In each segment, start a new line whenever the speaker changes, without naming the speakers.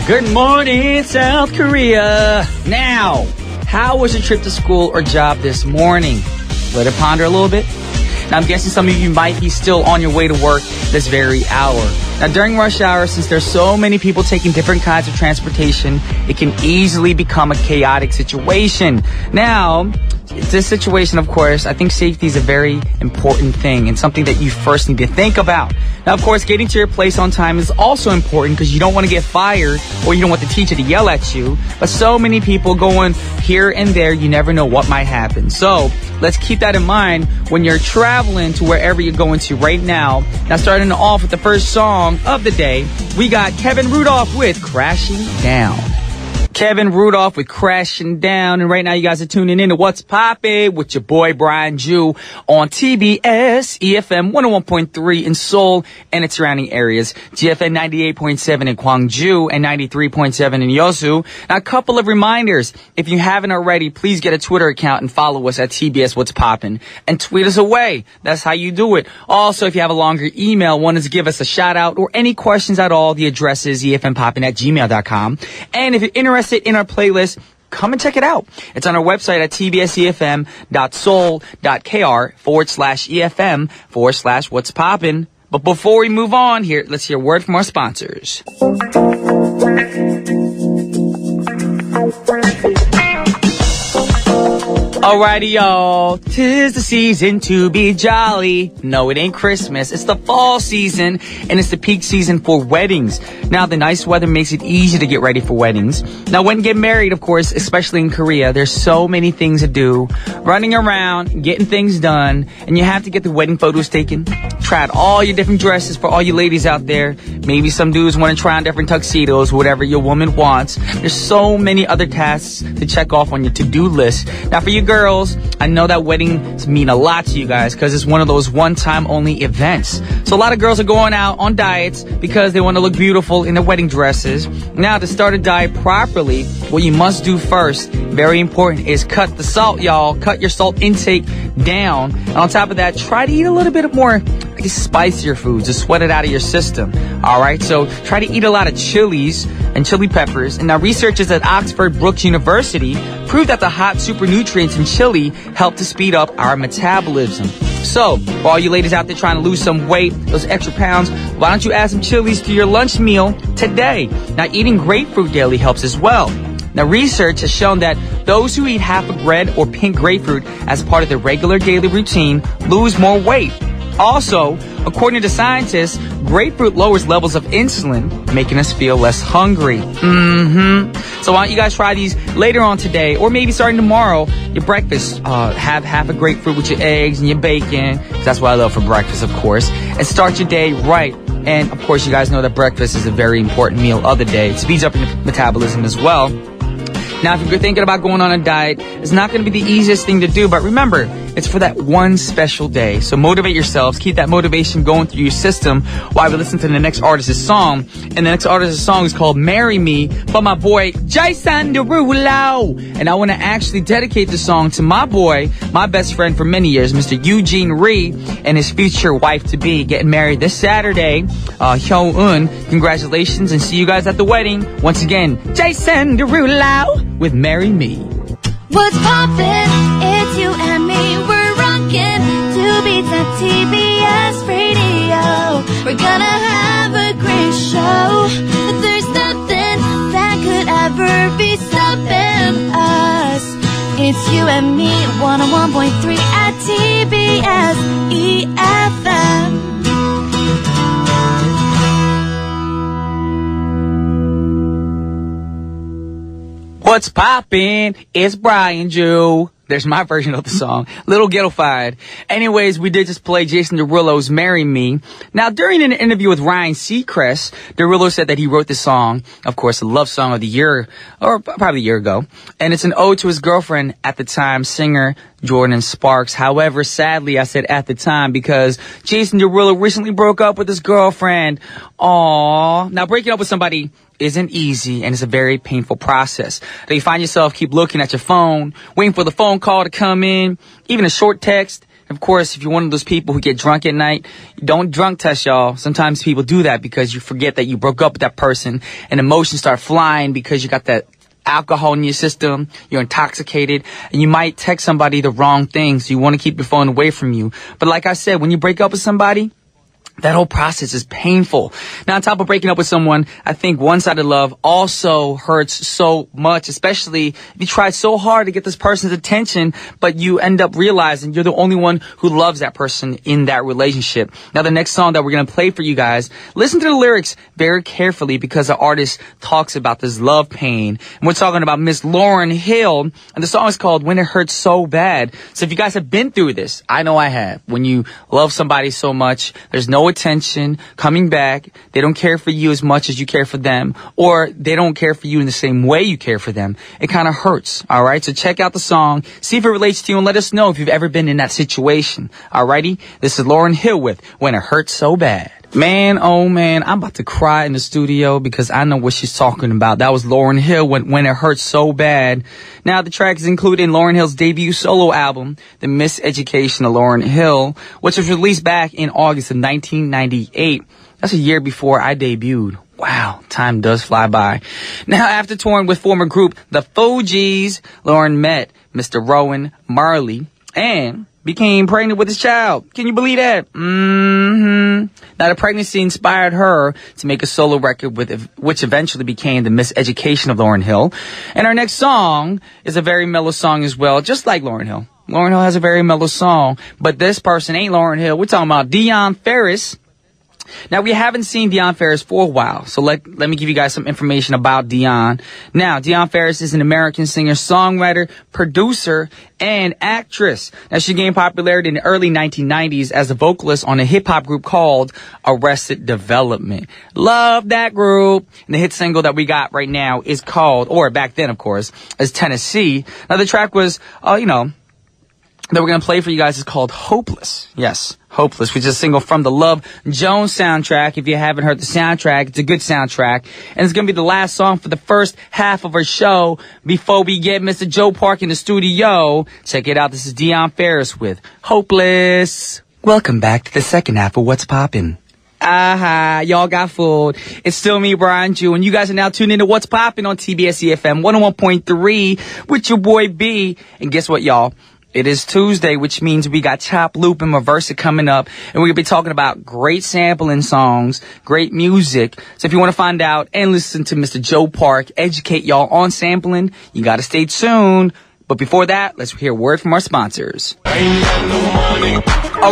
Good morning, South Korea. Now, how was your trip to school or job this morning? Let it ponder a little bit. Now, I'm guessing some of you might be still on your way to work this very hour. Now, during rush hour, since there's so many people taking different kinds of transportation, it can easily become a chaotic situation. Now, this situation, of course, I think safety is a very important thing and something that you first need to think about. Now, of course, getting to your place on time is also important because you don't want to get fired or you don't want the teacher to yell at you. But so many people going here and there, you never know what might happen. So let's keep that in mind when you're traveling to wherever you're going to right now. Now, starting off with the first song of the day, we got Kevin Rudolph with Crashing Down. Kevin Rudolph with Crashing Down. And right now you guys are tuning in to What's Poppin' with your boy Brian Ju on TBS efm 101.3 in Seoul and its surrounding areas, GFN 98.7 in Gwangju and 93.7 in Yeosu. Now, a couple of reminders. If you haven't already, please get a Twitter account and follow us at TBS What's Poppin' and tweet us away. That's how you do it. Also, if you have a longer email, want to give us a shout out or any questions at all, the address is efmpoppin@gmail.com. And if you're interested in our playlist, come and check it out. It's on our website at tbsefm.soul.kr/EFM/What's Poppin'. But before we move on here, let's hear a word from our sponsors. Alrighty, y'all. 'Tis the season to be jolly. No, it ain't Christmas. It's the fall season, and it's the peak season for weddings. Now, the nice weather makes it easy to get ready for weddings. Now, when you get married, of course, especially in Korea, there's so many things to do. Running around, getting things done, and you have to get the wedding photos taken. Try out all your different dresses for all you ladies out there. Maybe some dudes want to try on different tuxedos, whatever your woman wants. There's so many other tasks to check off on your to-do list. Now, for you girls, I know that weddings mean a lot to you guys because it's one of those one-time only events. So a lot of girls are going out on diets because they want to look beautiful in their wedding dresses. Now, to start a diet properly, what you must do first, very important, is cut the salt, y'all. Cut your salt intake down. And on top of that, try to eat a little bit more spicier foods to sweat it out of your system. All right, so try to eat a lot of chilies and chili peppers. And now researchers at Oxford Brookes University proved that the hot super nutrients in chili help to speed up our metabolism. So, for all you ladies out there trying to lose some weight, those extra pounds, why don't you add some chilies to your lunch meal today? Now, eating grapefruit daily helps as well. Now, research has shown that those who eat half a red or pink grapefruit as part of their regular daily routine lose more weight. Also, according to scientists, grapefruit lowers levels of insulin, making us feel less hungry. So why don't you guys try these later on today, or maybe starting tomorrow, your breakfast. Have half a grapefruit with your eggs and your bacon. That's what I love for breakfast, of course. And start your day right. And, of course, you guys know that breakfast is a very important meal of the day. It speeds up your metabolism as well. Now, if you're thinking about going on a diet, it's not going to be the easiest thing to do, but remember, it's for that one special day. So motivate yourselves. Keep that motivation going through your system while we listen to the next artist's song. And the next artist's song is called Marry Me by my boy, Jason Derulo. And I want to actually dedicate the song to my boy, my best friend for many years, Mr. Eugene Rhee, and his future wife-to-be getting married this Saturday, Hyo-eun. Congratulations, and see you guys at the wedding. Once again, Jason Derulo with Marry Me.
What's poppin'? It's you and me. We're rockin' to beats at TBS Radio. We're gonna have a great show. There's nothing that could ever be stopping us. It's you and me, 101.3 at TBS efm.
What's poppin'? It's Brian Ju. There's my version of the song. Little ghetto-fied. Anyways, we did just play Jason Derulo's Marry Me. Now, during an interview with Ryan Seacrest, Derulo said that he wrote this song, of course, a love song of the year, or probably a year ago. And it's an ode to his girlfriend at the time, singer Jordan Sparks. However, sadly, I said at the time because Jason Derulo recently broke up with his girlfriend. Aww. Now, breaking up with somebody isn't easy, and it's a very painful process. Now, you find yourself keep looking at your phone, waiting for the phone call to come in, even a short text. Of course, if you're one of those people who get drunk at night, don't drunk test, y'all. Sometimes people do that because you forget that you broke up with that person and emotions start flying because you got that alcohol in your system, you're intoxicated, and you might text somebody the wrong thing, so you want to keep your phone away from you. But like I said, when you break up with somebody, that whole process is painful. Now, on top of breaking up with someone, I think one-sided love also hurts so much, especially if you try so hard to get this person's attention, but you end up realizing you're the only one who loves that person in that relationship. Now, the next song that we're going to play for you guys, listen to the lyrics very carefully because the artist talks about this love pain. And we're talking about Miss Lauryn Hill, and the song is called When It Hurts So Bad. So if you guys have been through this, I know I have. When you love somebody so much, there's no attention coming back, they don't care for you as much as you care for them, or they don't care for you in the same way you care for them. It kind of hurts. All right, so check out the song, see if it relates to you, and let us know if you've ever been in that situation. Alrighty, this is Lauryn Hill with When It Hurts So Bad. Man, oh man, I'm about to cry in the studio because I know what she's talking about. That was Lauryn Hill when It Hurts So Bad. Now, the track is included in Lauryn Hill's debut solo album, The Miseducation of Lauryn Hill, which was released back in August of 1998. That's a year before I debuted. Wow, time does fly by. Now, after touring with former group The Fugees, Lauryn met Mr. Rowan Marley and became pregnant with his child. Can you believe that? Now, the pregnancy inspired her to make a solo record which eventually became The Miseducation of Lauryn Hill. And our next song is a very mellow song as well, just like Lauryn Hill. Lauryn Hill has a very mellow song, but this person ain't Lauryn Hill. We're talking about Dionne Farris. Now, we haven't seen Dionne Farris for a while, so let me give you guys some information about Dionne. Now, Dionne Farris is an American singer, songwriter, producer, and actress. Now, she gained popularity in the early 1990s as a vocalist on a hip-hop group called Arrested Development. Love that group. And the hit single that we got right now is called, or back then, of course, is Tennessee. Now, the track was, that we're going to play for you guys is called Hopeless. Yes, Hopeless, which is a single from the Love Jones soundtrack. If you haven't heard the soundtrack, it's a good soundtrack. And it's going to be the last song for the first half of our show before we get Mr. Joe Park in the studio. Check it out. This is Dionne Farris with Hopeless. Welcome back to the second half of What's Poppin'. Y'all got fooled. It's still me, Brian Jew, and you guys are now tuned into What's Poppin' on TBS efm 101.3 with your boy B. And guess what, y'all? It is Tuesday, which means we got Chop, Loop, and Reverse It coming up. And we're going to be talking about great sampling songs, great music. So if you want to find out and listen to Mr. Joe Park educate y'all on sampling, you got to stay tuned. But before that, let's hear a word from our sponsors. All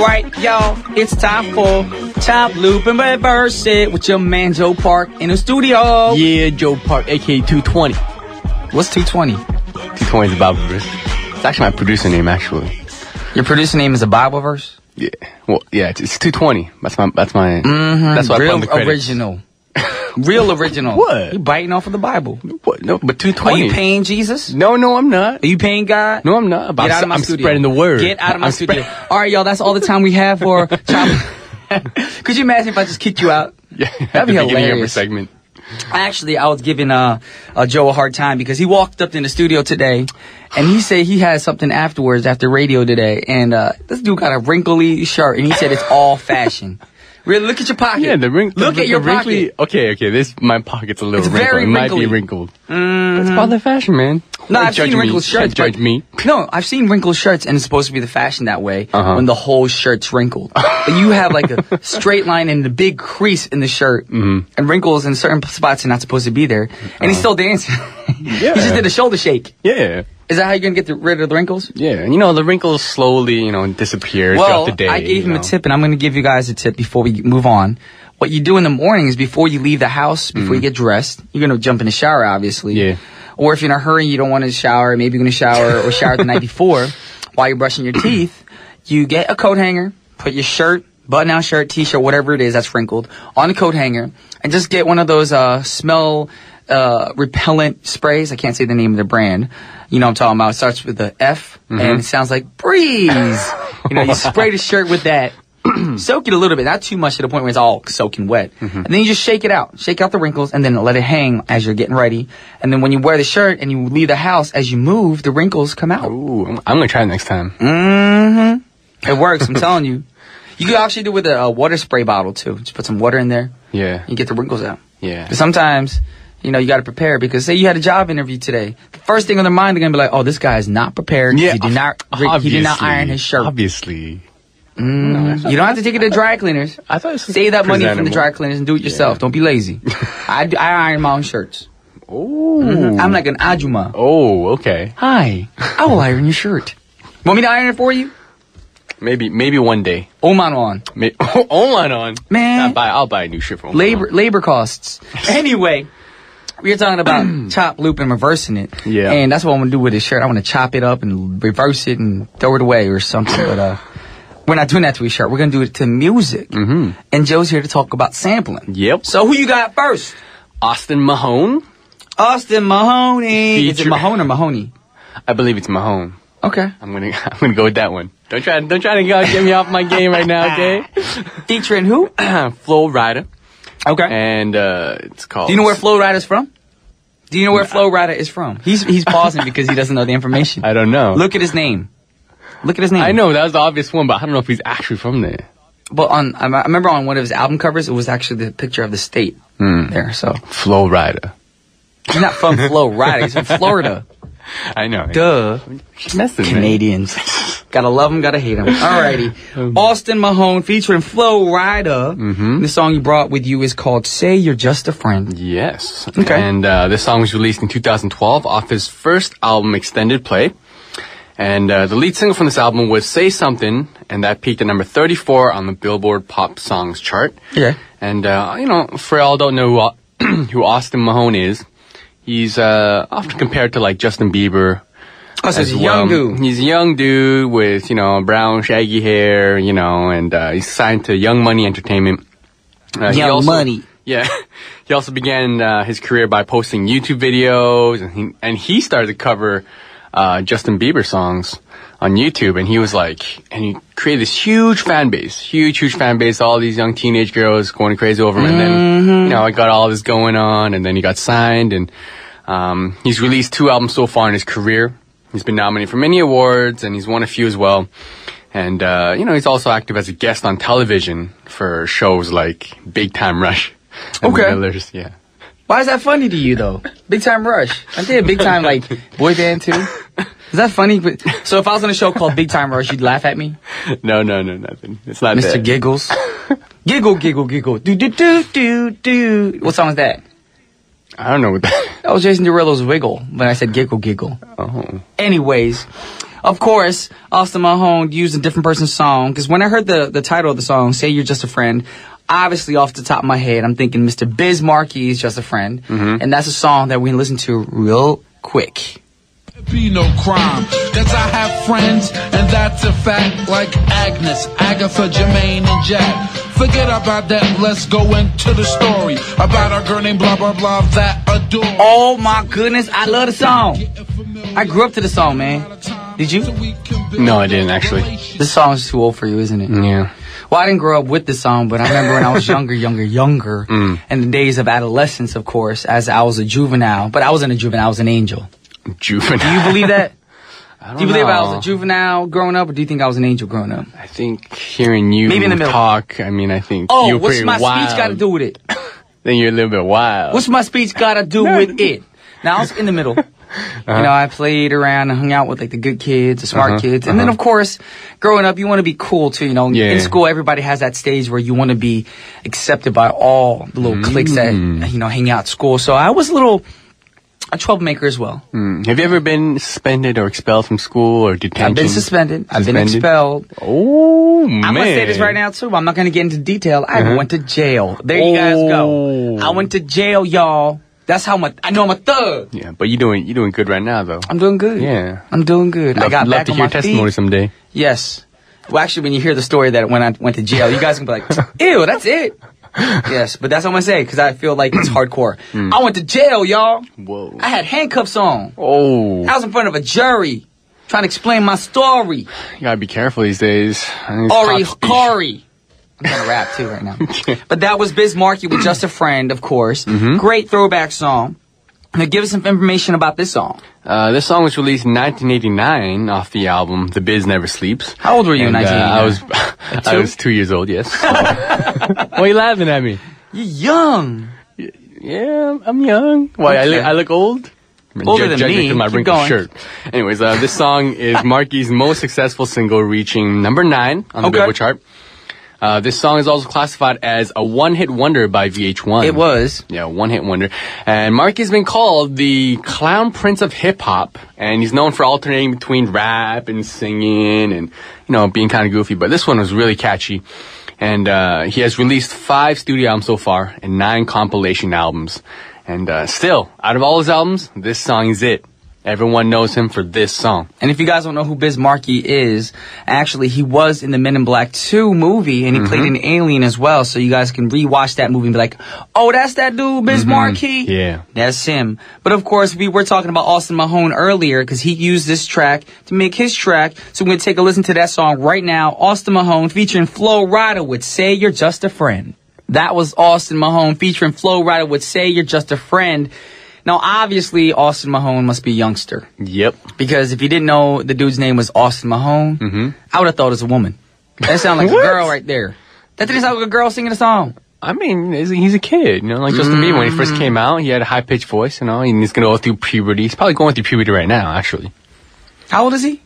right, y'all, it's time for Chop, Loop, and Reverse It with your man Joe Park in the studio.
Yeah, Joe Park, a.k.a. 220.
What's 220?
220 is the Bible verse. It's actually my producer name, actually.
Your producer name is a Bible verse?
Yeah. Well, yeah, it's 220. That's my. That's why I put on the credits.
Original. Real original.
What?
You biting off of the Bible.
What? No, but 220.
Are you paying Jesus?
No, I'm not.
Are you paying God?
No, I'm not.
Get out of my studio.
I'm spreading the word.
Get out of my studio. All right, y'all, that's all the time we have for Chop. Could you imagine if I just kicked you out?
Yeah.
That'd be hilarious.
Every segment.
Actually, I was giving Joe a hard time because he walked up in the studio today and he said he had something after radio today, and this dude got a wrinkly shirt and he said it's all fashion. Really, look at your pocket.
Yeah,
look at your
wrinkly,
pocket.
Okay, my pocket's a little wrinkled.
Very wrinkly.
It might be wrinkled. It's part of the fashion, man.
No, I've seen wrinkled shirts.
Judge me.
No, I've seen wrinkled shirts, and it's supposed to be the fashion that way when the whole shirt's wrinkled. But you have like a straight line and a big crease in the shirt, and wrinkles in certain spots are not supposed to be there. And he's still dancing.
Yeah.
He just did a shoulder shake.
Yeah.
Is that how you're going to get rid of the wrinkles?
Yeah. The wrinkles slowly, disappear throughout the day.
I gave him a tip, and I'm going to give you guys a tip before we move on. What you do in the morning is before you leave the house, before you get dressed, you're going to jump in the shower, obviously.
Yeah.
Or if you're in a hurry, you don't want to shower, maybe you're going to shower or shower the night before while you're brushing your teeth, you get a coat hanger, put your shirt, button-down shirt, t-shirt, whatever it is that's wrinkled, on the coat hanger, and just get one of those smell repellent sprays. I can't say the name of the brand. You know what I'm talking about. It starts with the F, and it sounds like breeze. You spray the shirt with that. Soak it a little bit, not too much to the point where it's all soaking wet. And then you just shake it out. Shake out the wrinkles, and then let it hang as you're getting ready. And then when you wear the shirt and you leave the house, as you move, the wrinkles come out.
Ooh, I'm going to try it next time.
It works, I'm telling you. You could actually do it with a water spray bottle, too. Just put some water in there.
Yeah.
You get the wrinkles out.
Yeah.
But sometimes, you got to prepare because say you had a job interview today. The first thing on their mind, they're going to be like, oh, this guy is not prepared.
Yeah.
He did not iron his shirt.
Obviously.
You don't have to take it to dry cleaners.
I thought it was
save that money from the dry cleaners and do it yourself. Don't be lazy. I iron my own shirts.
Oh.
I'm like an ajuma.
Oh, okay.
Hi, I will iron your shirt. Want me to iron it for you?
Maybe one day.
Oman on.
Oman on.
Man.
I'll buy a new shirt for Oman.
Labor costs. Anyway, we were talking about chop, loop, and reversing it.
Yeah.
And that's what I'm going to do with this shirt. I want to chop it up and reverse it and throw it away or something. But we're not doing that to a shirt. We're going to do it to music.
Mm-hmm.
And Joe's here to talk about sampling.
Yep.
So who you got first?
Austin Mahone.
Austin Mahoney. Is it Mahone or Mahoney?
I believe it's Mahone.
Okay.
I'm gonna go with that one. Don't try to get me off my game right now, okay?
Featuring who?
Flo Rida.
Okay.
And it's called.
Do you know where Flo Rida's from? Do you know where Flo Rida is from? He's pausing because he doesn't know the information.
I don't know.
Look at his name. I know
that was the obvious one, but I don't know if he's actually from there.
But I remember on one of his album covers, it was actually the picture of the state there. So
Flo Rida.
He's not from Flo Rida. He's from Florida.
I know.
Duh.
Messing,
Canadians. Gotta love them, gotta hate them. Alrighty. Austin Mahone featuring Flo Rida.
Mm-hmm.
The song you brought with you is called Say You're Just a Friend.
Yes.
Okay.
And this song was released in 2012 off his first album, Extended Play. And the lead single from this album was Say Something, and that peaked at number 34 on the Billboard Pop Songs chart.
Yeah.
And, for y'all don't know who Austin Mahone is, he's often compared to like Justin Bieber.
Oh, so he's a young dude.
He's a young dude with, brown shaggy hair, and he's signed to Young Money Entertainment.
Young Money.
Yeah. He also began his career by posting YouTube videos, and he started to cover Justin Bieber songs on YouTube, and he created this huge fan base, all these young teenage girls going crazy over him, and then, I got all this going on, and then he got signed, and he's released 2 albums so far in his career. He's been nominated for many awards, and he's won a few as well. And, he's also active as a guest on television for shows like Big Time Rush. And
Okay.
Millers, yeah.
Why is that funny to you, though? Big Time Rush. I did Big Time, boy band, too. Is that funny? So if I was on a show called Big Time Rush, you'd laugh at me?
No, nothing. It's not
Mr.
that.
Giggles. Giggle, giggle, giggle. Do, do, do, do, do. What song is that?
I don't know what that.
That was Jason Derulo's Wiggle when I said giggle, giggle.
Oh.
Anyways, of course, Austin Mahone used a different person's song, because when I heard the title of the song, Say You're Just a Friend, obviously off the top of my head, I'm thinking Mr. Biz Markie's Just a Friend, and that's a song that we can listen to real quick.
Be no crime, cause I have friends, and that's a fact, like Agnes, Agatha, Jermaine, and Jack. Forget about that, let's go into the story about a girl named blah blah blah that adore.
Oh my goodness, I love the song. I grew up to the song, man. Did you?
No, I didn't actually.
This song is too old for you, isn't it?
Yeah.
Well, I didn't grow up with the song, but I remember when I was younger, in the days of adolescence, of course, as I was a juvenile. But I wasn't a juvenile, I was an angel.
Juvenile.
Do you believe that?
I don't know.
Do you believe I was a juvenile growing up, or do you think I was an angel growing up?
I think hearing you
Maybe in the middle.
talk, I think
Oh,
you're
what's
pretty
my
wild.
speech got to do with it?
Then you're a little bit wild.
What's my speech got to do with it? Now, I was in the middle. I played around and hung out with the good kids, the smart kids. And then, of course, growing up, you want to be cool, too.
Yeah.
In school, everybody has that stage where you want to be accepted by all the little cliques that, hang out at school. So I was a troublemaker as well.
Have you ever been suspended or expelled from school or detention?
I've been suspended. I've been expelled.
Oh, man.
I'm going to say this right now, too. I'm not going to get into detail. I went to jail. There you guys go. I went to jail, y'all. That's how I know I'm a thug.
Yeah, but you're doing good right now, though.
I'm doing good.
Yeah.
I'm doing good. I got
love
back
to
on
hear
my
testimony
feet.
someday.
Yes. Well, actually, when you hear the story that when I went to jail, you guys can be like, ew, that's it. Yes, but that's what I'm going to say, because I feel like it's hardcore. I went to jail, y'all.
Whoa.
I had handcuffs on.
Oh.
I was in front of a jury trying to explain my story.
You gotta be careful these days.
Ori Hikari. I'm trying to rap, too, right now. But that was Biz Markie with Just a Friend, of course. Great throwback song. Now give us some information about this song.
This song was released in 1989 off the album The Biz Never Sleeps.
How old were you in 1989?
I was 2 years old, yes. Why are you laughing at me?
You're young.
Yeah, I'm young. Why,
Okay.
I look old?
Older than
Judging
me.
from my
Keep
wrinkled
going.
shirt. Anyways, this song is Marky's most successful single, reaching number 9 on the
Okay.
Billboard chart. This song is also classified as a one-hit wonder by VH1.
It was.
Yeah, one-hit wonder. And Marky's been called the clown prince of hip-hop, and he's known for alternating between rap and singing and, being kind of goofy. But this one was really catchy. And he has released 5 studio albums so far and 9 compilation albums. And still, out of all his albums, this song is it. Everyone knows him for this song.
And if you guys don't know who Biz Markie is, actually he was in the Men in Black 2 movie, and he played an alien as well, so you guys can rewatch that movie and be like, oh, that's that dude, Biz Markie?
Yeah.
That's him. But of course, we were talking about Austin Mahone earlier, because he used this track to make his track, so we're going to take a listen to that song right now. Austin Mahone featuring Flo Rida with Say You're Just a Friend. That was Austin Mahone featuring Flo Rida with Say You're Just a Friend. Now, obviously, Austin Mahone must be a youngster.
Yep.
Because if you didn't know the dude's name was Austin Mahone, I would have thought it was a woman. That sounded like a girl right there. That didn't sound like a girl singing a song.
I mean, he's a kid, like Justin Bieber. When he first came out, he had a high-pitched voice, and he's going to go through puberty. He's probably going through puberty right now, actually.
How old is he?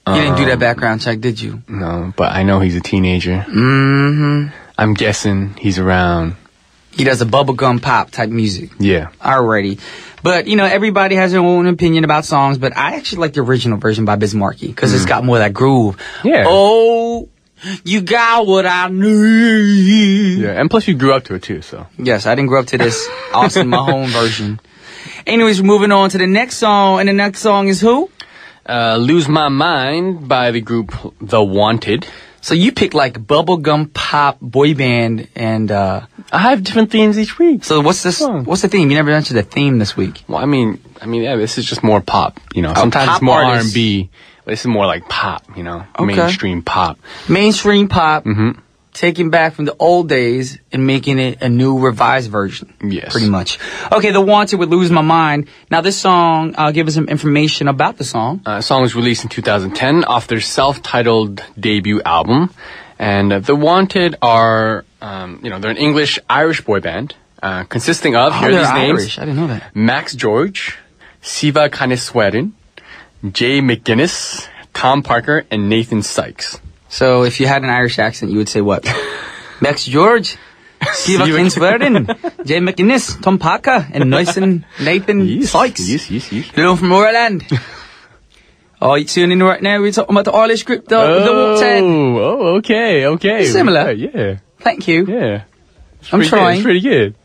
You didn't do that background check, did you?
No, but I know he's a teenager. I'm guessing he's around.
He does a bubblegum pop type music.
Yeah.
Alrighty. But, everybody has their own opinion about songs, but I actually like the original version by Biz Markie, because it's got more of that groove.
Yeah.
Oh, you got what I need.
Yeah, and plus you grew up to it too, so.
Yes, I didn't grow up to this Austin Mahone version. Anyways, we're moving on to the next song, and the next song is who?
Lose My Mind by the group The Wanted.
So you pick like bubblegum pop boy band, and
I have different themes each week.
so what's this?
Song.
What's the theme? You never mentioned the theme this week.
Well, I mean, yeah, this is just more pop, Sometimes
pop
it's more
artists.
R&B, but this is more like pop,
Okay.
mainstream pop.
Mainstream pop, taking back from the old days and making it a new revised version.
Yes.
Pretty much. Okay, The Wanted would Lose My Mind. Now this song, I'll give us some information about the song.
The song was released in 2010 off their self-titled debut album. And The Wanted are, they're an English-Irish boy band, consisting of, here are
they're
these names.
Irish. I didn't know that.
Max George, Siva Kaneswerin, Jay McGuinness, Tom Parker, and Nathan Sykes.
So if you had an Irish accent, you would say what? Max George, Siva Kinswerden, Jay McInnes, Tom Parker, and Nathan Sykes.
Yes.
Hello from Ireland. Oh, you're tuning in right now. We're talking about the Irish group, the Wanted.
Oh, okay.
Similar.
Yeah.
Thank you.
Yeah.
I'm trying.
It's pretty good.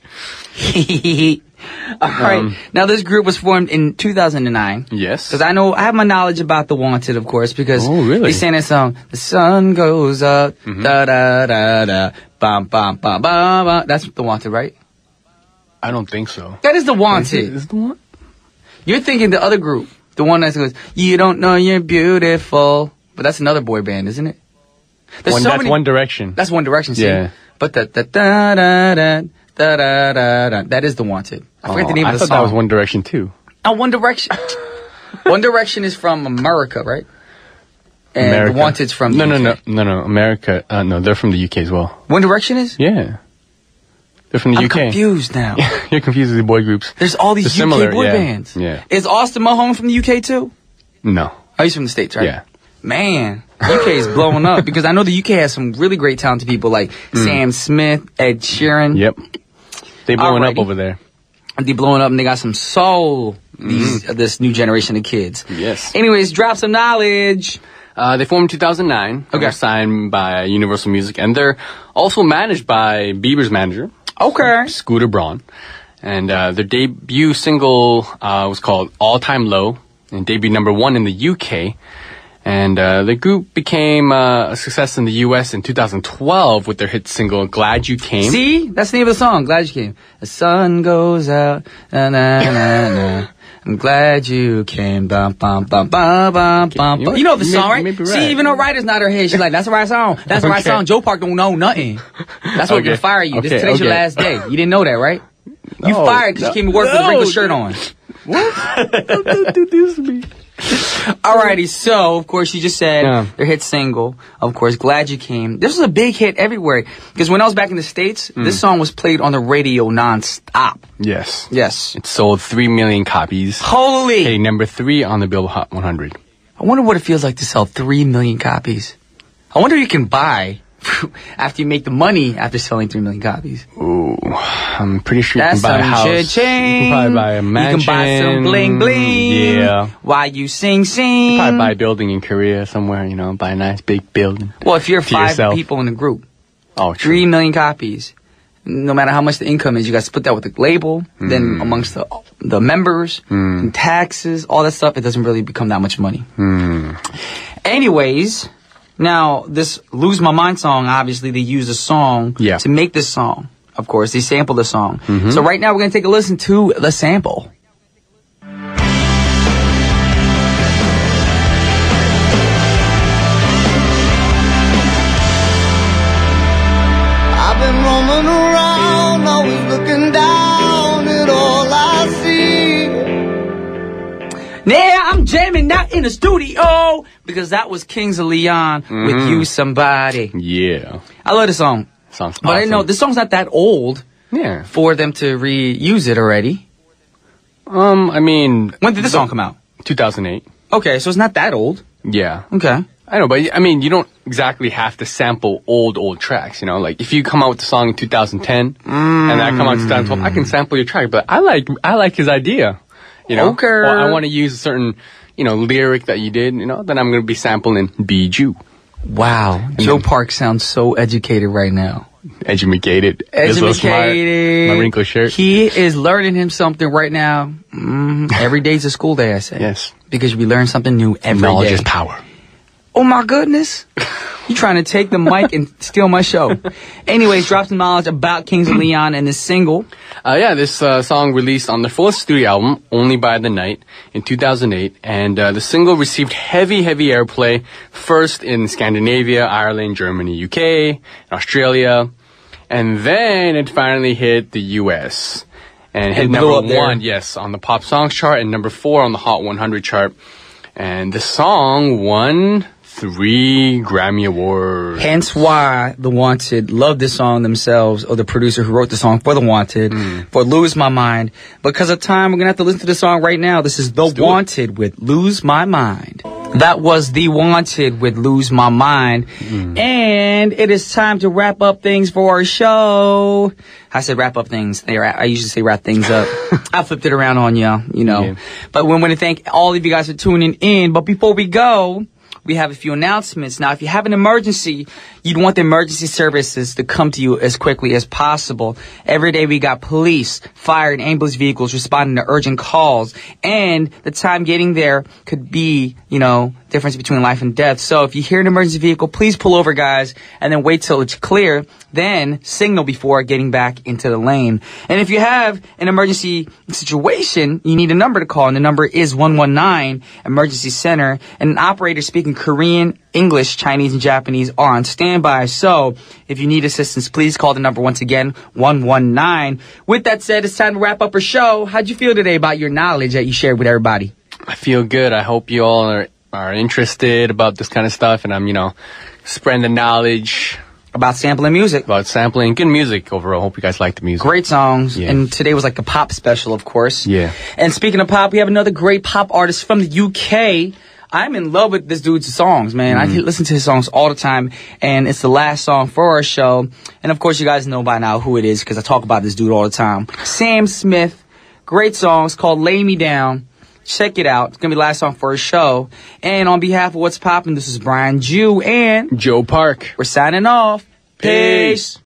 All right. Now, this group was formed in 2009.
Yes.
Because I have my knowledge about The Wanted, of course, because
really?
they sang that song, The Sun Goes Up, da-da-da-da, bam, bam, bam, bam, bam. That's The Wanted, right?
I don't think so.
That is The Wanted.
Is it the one?
You're thinking the other group, the one that goes, you don't know you're beautiful. But that's another boy band, isn't it? There's so
That's
many.
One Direction.
That's One Direction, see?
Yeah.
But da-da-da-da, da-da-da-da, that is The Wanted. I forget the name of the
I thought
song.
that was One Direction too.
Oh, One Direction. One Direction is from America, right? And
America.
The Wanted's from the UK.
No. America. No, they're from the UK as well.
One Direction is?
Yeah. They're from the
I'm
UK.
confused now.
You're confused with the boy groups.
There's all these
They're
UK
similar,
boy
yeah.
bands.
Yeah.
Is Austin Mahone from the UK too?
No.
Oh, he's from the States, right?
Yeah.
Man, UK is blowing up because I know the UK has some really great talented people like Sam Smith, Ed Sheeran.
Yep. They blowing up
Alrighty.
over there.
They blowing up and they got some soul. This new generation of kids.
Yes.
Anyways, drop some knowledge.
They formed in 2009.
Okay.
They're signed by Universal Music, and they're also managed by Bieber's manager,
Okay.
Scooter Braun. And their debut single was called All Time Low, and debuted #1 in the UK. And the group became a success in the US in 2012 with their hit single Glad You Came.
See? That's the name of the song. Glad you came. The sun goes out. Na, na, na, na. I'm glad you came. Bum, bum, bum, bum, bum, bum, bum. You know the song, right?
Maybe right.
See, even though writer's not her head, she's like, that's the right song. That's the right
Okay.
song. Joe Park don't know nothing. That's what
Okay.
can fire you.
Okay,
Today's your
okay.
last day. You didn't know that, right? You fired because you came to work with a wrinkled shirt on.
What? Don't do this to me.
Alrighty, so, of course, you just said their hit single. Of course, Glad You Came. This was a big hit everywhere. Because when I was back in the States, this song was played on the radio nonstop.
Yes.
Yes.
It sold 3 million copies.
Holy!
Hitting number 3 on the Billboard Hot 100.
I wonder what it feels like to sell 3 million copies. I wonder if you can buy after you make the money after selling 3 million copies.
Ooh, I'm pretty sure you
That's
can buy a
some
house.
shit change.
You can probably buy a mansion.
You can buy some bling bling.
Yeah.
While you sing.
You probably buy a building in Korea somewhere, you know, buy a nice big building.
Well, if you're 5
yourself.
people in the group,
Oh, true.
3 million copies. No matter how much the income is, you got to split that with the label, then amongst the members, and taxes, all that stuff. It doesn't really become that much money. Anyways, now this "Lose My Mind" song, obviously they used a song to make this song. Of course, they sampled the song. So right now we're gonna take a listen to the sample.
I've been roaming around, always looking down at all I see.
Now I'm jamming out in the studio because that was Kings of Leon with "You Somebody."
Yeah.
I love this song,
Sounds
but I know this song's not that old
Yeah.
for them to reuse it already.
I mean,
When did this song come out?
2008.
Okay, so it's not that old.
Yeah.
Okay.
I know, but I mean, you don't exactly have to sample old tracks, you know? Like, if you come out with the song in 2010, and I come out in 2012, I can sample your track, but I like his idea, you know?
Okay.
Or I want to use a certain, you know, lyric that you did, you know? Then I'm going to be sampling Bijou.
Wow. Joe Park sounds so educated right now.
Educated. So smart.
Educated.
My wrinkled shirt.
He is learning him something right now. Every day's a school day, I say.
Yes.
Because we learn something new every day.
Knowledge is power.
Oh my goodness. You trying to take the mic and steal my show. Anyways, drop some knowledge about Kings of Leon and this single.
This song released on their fullest studio album, Only by the Night, in 2008. And the single received heavy airplay, first in Scandinavia, Ireland, Germany, UK, and Australia. And then it finally hit the US. And hit
blew
number
up there.
1, yes, on the Pop Songs chart, and number 4 on the Hot 100 chart. And the song won 3 Grammy Awards.
Hence why The Wanted loved this song themselves, or the producer who wrote the song for The Wanted, for Lose My Mind. Because of time, we're going to have to listen to the song right now. This is The Wanted with Lose My Mind. That was The Wanted with Lose My Mind. And it is time to wrap up things for our show. I said wrap up things. I usually say wrap things up. I flipped it around on y'all, you know. Yeah. But we want to thank all of you guys for tuning in. But before we go, we have a few announcements. Now, if you have an emergency, you'd want the emergency services to come to you as quickly as possible. Every day we got police, fire, and ambulance vehicles responding to urgent calls. And the time getting there could be, you know, difference between life and death. So if you hear an emergency vehicle, please pull over, guys, and then wait till it's clear. Then signal before getting back into the lane. And if you have an emergency situation, you need a number to call, and the number is 119 Emergency Center. And an operator speaking Korean, English, Chinese, and Japanese are on standby. So if you need assistance, please call the number once again, 119. With that said, it's time to wrap up our show. How'd you feel today about your knowledge that you shared with everybody?
I feel good. I hope you all are interested about this kind of stuff, and I'm, you know, spreading the knowledge
about sampling music.
About sampling. Good music overall. Hope you guys like the music.
Great songs.
Yeah.
And today was like a pop special, of course.
Yeah.
And speaking of pop, we have another great pop artist from the UK. I'm in love with this dude's songs, man. I listen to his songs all the time, and it's the last song for our show. And of course, you guys know by now who it is because I talk about this dude all the time. Sam Smith. Great song. It's called Lay Me Down. Check it out. It's going to be the last song for our show. And on behalf of What's Poppin', this is Brian Jew and
Joe Park.
We're signing off. Peace.